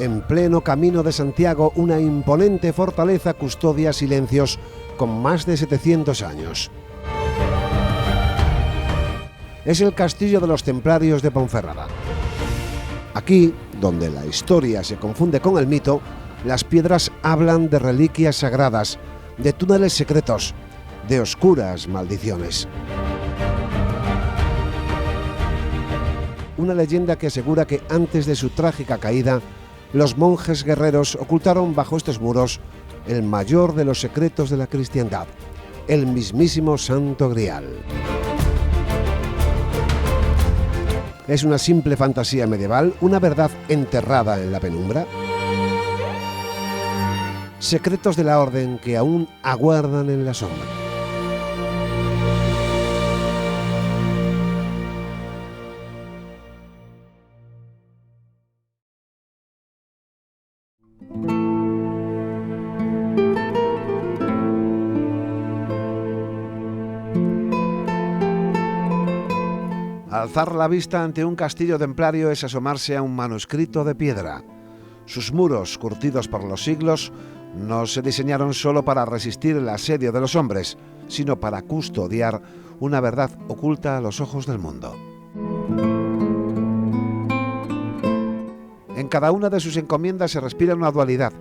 en pleno Camino de Santiago, una imponente fortaleza custodia silencios con más de 700 años. Es el castillo de los templarios de Ponferrada. Aquí, donde la historia se confunde con el mito, las piedras hablan de reliquias sagradas, de túneles secretos, de oscuras maldiciones. Una leyenda que asegura que antes de su trágica caída, los monjes guerreros ocultaron bajo estos muros el mayor de los secretos de la cristiandad, el mismísimo Santo Grial. ¿Es una simple fantasía medieval, una verdad enterrada en la penumbra? Secretos de la orden que aún aguardan en la sombra. Alzar la vista ante un castillo templario es asomarse a un manuscrito de piedra. Sus muros, curtidos por los siglos, no se diseñaron solo para resistir el asedio de los hombres, sino para custodiar una verdad oculta a los ojos del mundo. En cada una de sus encomiendas se respira una dualidad: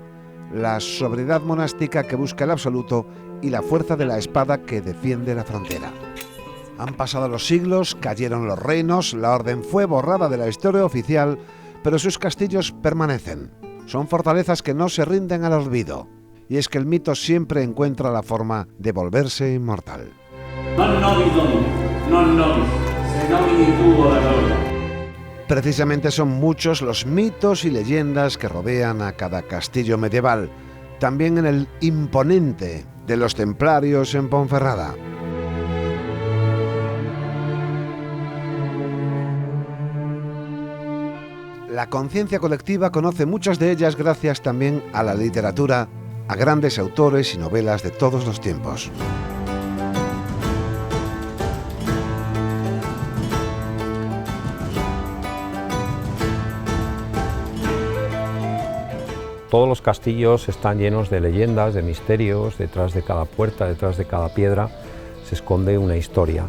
la sobriedad monástica que busca el absoluto y la fuerza de la espada que defiende la frontera. Han pasado los siglos, cayeron los reinos, la orden fue borrada de la historia oficial, pero sus castillos permanecen. Son fortalezas que no se rinden al olvido. Y es que el mito siempre encuentra la forma de volverse inmortal. Precisamente son muchos los mitos y leyendas que rodean a cada castillo medieval, también en el imponente de los templarios en Ponferrada. La conciencia colectiva conoce muchas de ellas gracias también a la literatura, a grandes autores y novelas de todos los tiempos. Todos los castillos están llenos de leyendas, de misterios. Detrás de cada puerta, detrás de cada piedra, se esconde una historia.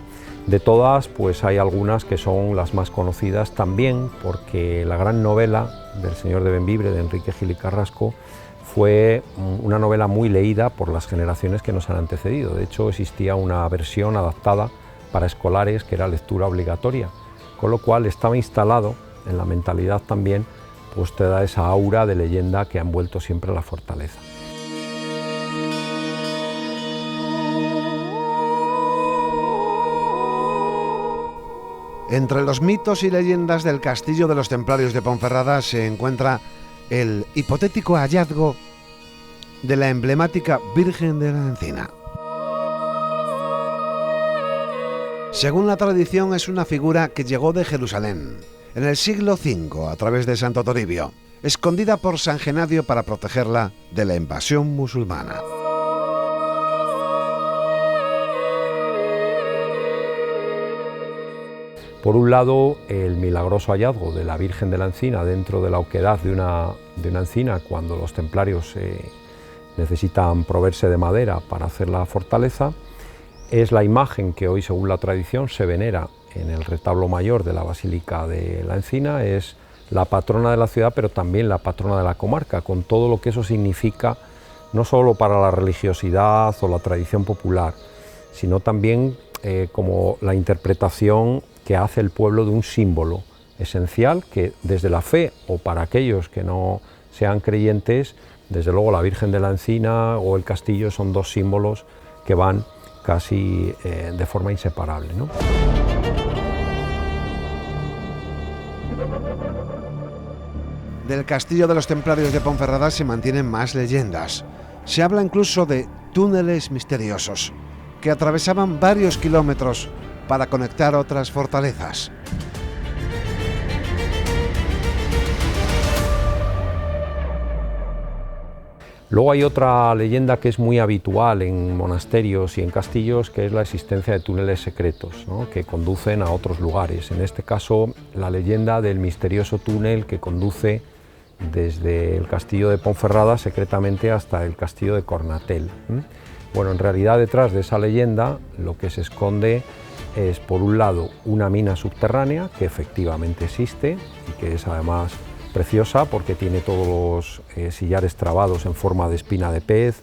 De todas, pues hay algunas que son las más conocidas también, porque la gran novela del Señor de Bembibre, de Enrique Gil y Carrasco, fue una novela muy leída por las generaciones que nos han antecedido. De hecho, existía una versión adaptada para escolares que era lectura obligatoria, con lo cual estaba instalado en la mentalidad también, pues te da esa aura de leyenda que ha envuelto siempre la fortaleza. Entre los mitos y leyendas del castillo de los templarios de Ponferrada se encuentra el hipotético hallazgo de la emblemática Virgen de la Encina. Según la tradición, es una figura que llegó de Jerusalén en el siglo V a través de Santo Toribio, escondida por San Genadio para protegerla de la invasión musulmana. Por un lado, el milagroso hallazgo de la Virgen de la Encina dentro de la oquedad de una encina, cuando los templarios necesitan proveerse de madera para hacer la fortaleza, es la imagen que hoy, según la tradición, se venera en el retablo mayor de la Basílica de la Encina. Es la patrona de la ciudad, pero también la patrona de la comarca, con todo lo que eso significa, no solo para la religiosidad o la tradición popular, sino también como la interpretación que hace el pueblo de un símbolo esencial que desde la fe, o para aquellos que no sean creyentes, desde luego la Virgen de la Encina o el castillo son dos símbolos que van casi de forma inseparable, ¿no? Del castillo de los templarios de Ponferrada se mantienen más leyendas. Se habla incluso de túneles misteriosos que atravesaban varios kilómetros para conectar otras fortalezas. Luego hay otra leyenda que es muy habitual en monasterios y en castillos, que es la existencia de túneles secretos, ¿no?, que conducen a otros lugares. En este caso, la leyenda del misterioso túnel que conduce desde el castillo de Ponferrada secretamente hasta el castillo de Cornatel. Bueno, en realidad detrás de esa leyenda lo que se esconde es, por un lado, una mina subterránea que efectivamente existe y que es además preciosa porque tiene todos los sillares trabados en forma de espina de pez,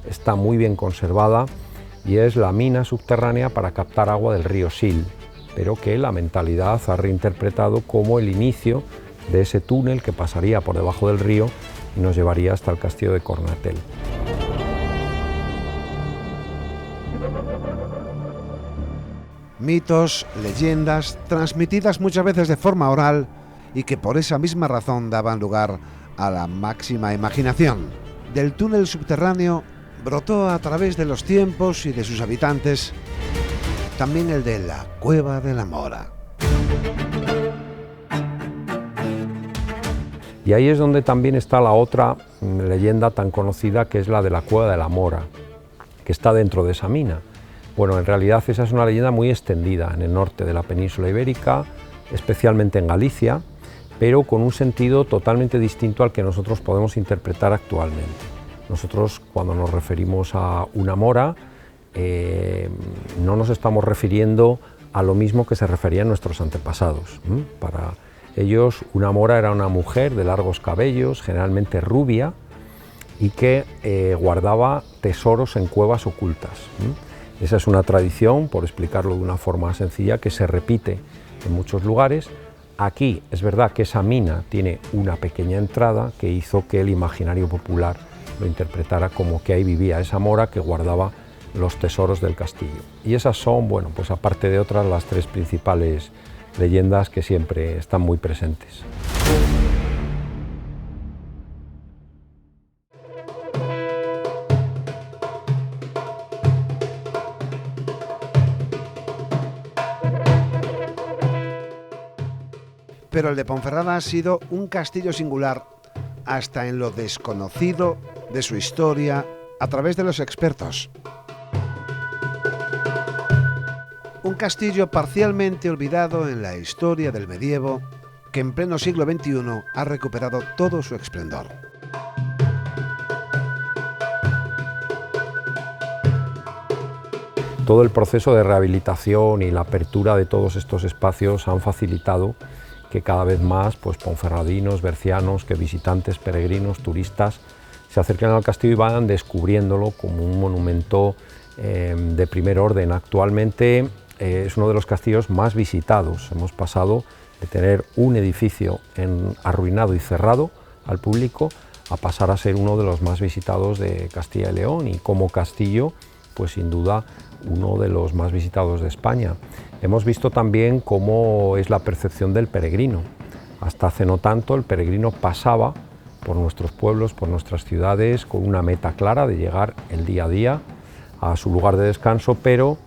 está muy bien conservada y es la mina subterránea para captar agua del río Sil, pero que la mentalidad ha reinterpretado como el inicio de ese túnel que pasaría por debajo del río y nos llevaría hasta el castillo de Cornatel. Mitos, leyendas, transmitidas muchas veces de forma oral y que por esa misma razón daban lugar a la máxima imaginación. Del túnel subterráneo brotó a través de los tiempos y de sus habitantes también el de la Cueva de la Mora. Y ahí es donde también está la otra leyenda tan conocida, que es la de la Cueva de la Mora, que está dentro de esa mina. Bueno, en realidad esa es una leyenda muy extendida en el norte de la península ibérica, especialmente en Galicia, pero con un sentido totalmente distinto al que nosotros podemos interpretar actualmente. Nosotros, cuando nos referimos a una mora, no nos estamos refiriendo a lo mismo que se referían nuestros antepasados. Para ellos, una mora era una mujer de largos cabellos, generalmente rubia, y que guardaba tesoros en cuevas ocultas. Esa es una tradición, por explicarlo de una forma sencilla, que se repite en muchos lugares. Aquí es verdad que esa mina tiene una pequeña entrada que hizo que el imaginario popular lo interpretara como que ahí vivía esa mora que guardaba los tesoros del castillo. Y esas son, bueno, pues aparte de otras, las tres principales leyendas que siempre están muy presentes. Pero el de Ponferrada ha sido un castillo singular hasta en lo desconocido de su historia a través de los expertos. Un castillo parcialmente olvidado en la historia del medievo que en pleno siglo XXI ha recuperado todo su esplendor. Todo el proceso de rehabilitación y la apertura de todos estos espacios han facilitado que cada vez más ponferradinos, bercianos, que visitantes, peregrinos, turistas se acerquen al castillo y vayan descubriéndolo como un monumento de primer orden. Actualmente es uno de los castillos más visitados. Hemos pasado de tener un edificio arruinado y cerrado al público a pasar a ser uno de los más visitados de Castilla y León, y como castillo, pues sin duda uno de los más visitados de España. Hemos visto también cómo es la percepción del peregrino. Hasta hace no tanto el peregrino pasaba por nuestros pueblos, por nuestras ciudades, con una meta clara de llegar el día a día a su lugar de descanso, pero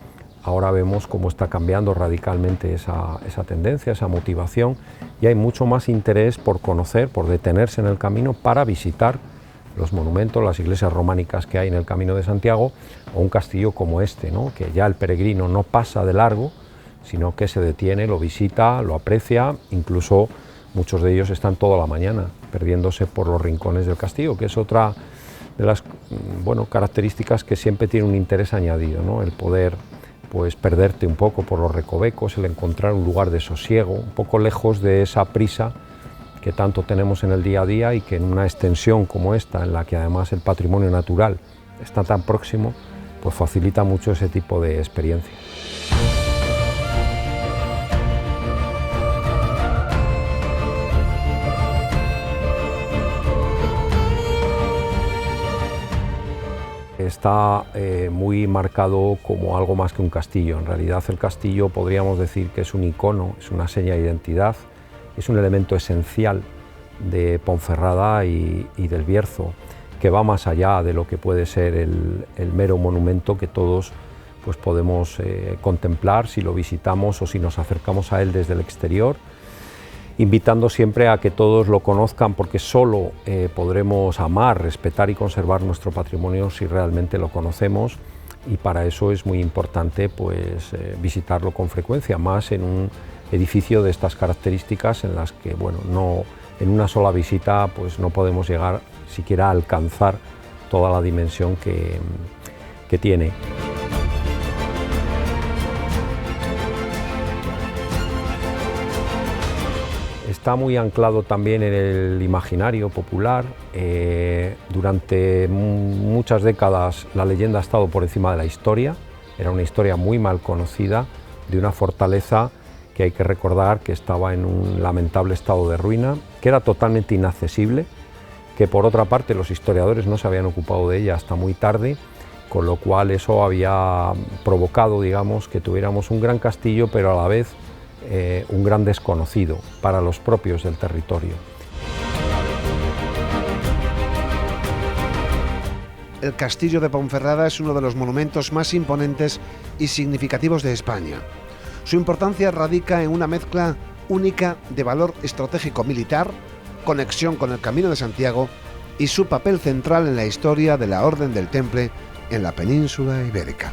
ahora vemos cómo está cambiando radicalmente esa tendencia, esa motivación, y hay mucho más interés por conocer, por detenerse en el camino para visitar los monumentos, las iglesias románicas que hay en el Camino de Santiago, o un castillo como este, ¿no? Que ya el peregrino no pasa de largo, sino que se detiene, lo visita, lo aprecia, incluso muchos de ellos están toda la mañana perdiéndose por los rincones del castillo, que es otra de las características que siempre tiene un interés añadido, ¿no? El poder perderte un poco por los recovecos, el encontrar un lugar de sosiego, un poco lejos de esa prisa que tanto tenemos en el día a día, y que en una extensión como esta, en la que además el patrimonio natural está tan próximo, pues facilita mucho ese tipo de experiencias. Está muy marcado como algo más que un castillo. En realidad el castillo podríamos decir que es un icono, es una seña de identidad, es un elemento esencial de Ponferrada y del Bierzo, que va más allá de lo que puede ser el mero monumento que todos podemos contemplar si lo visitamos o si nos acercamos a él desde el exterior, invitando siempre a que todos lo conozcan, porque solo podremos amar, respetar y conservar nuestro patrimonio si realmente lo conocemos, y para eso es muy importante visitarlo con frecuencia, más en un edificio de estas características en las que no en una sola visita pues no podemos llegar siquiera a alcanzar toda la dimensión que tiene. Está muy anclado también en el imaginario popular. Durante muchas décadas la leyenda ha estado por encima de la historia. Era una historia muy mal conocida de una fortaleza que hay que recordar que estaba en un lamentable estado de ruina, que era totalmente inaccesible, que por otra parte los historiadores no se habían ocupado de ella hasta muy tarde, con lo cual eso había provocado, digamos, que tuviéramos un gran castillo, pero a la vez un gran desconocido para los propios del territorio. El castillo de Ponferrada es uno de los monumentos más imponentes y significativos de España. Su importancia radica en una mezcla única de valor estratégico militar, conexión con el Camino de Santiago y su papel central en la historia de la Orden del Temple en la península ibérica.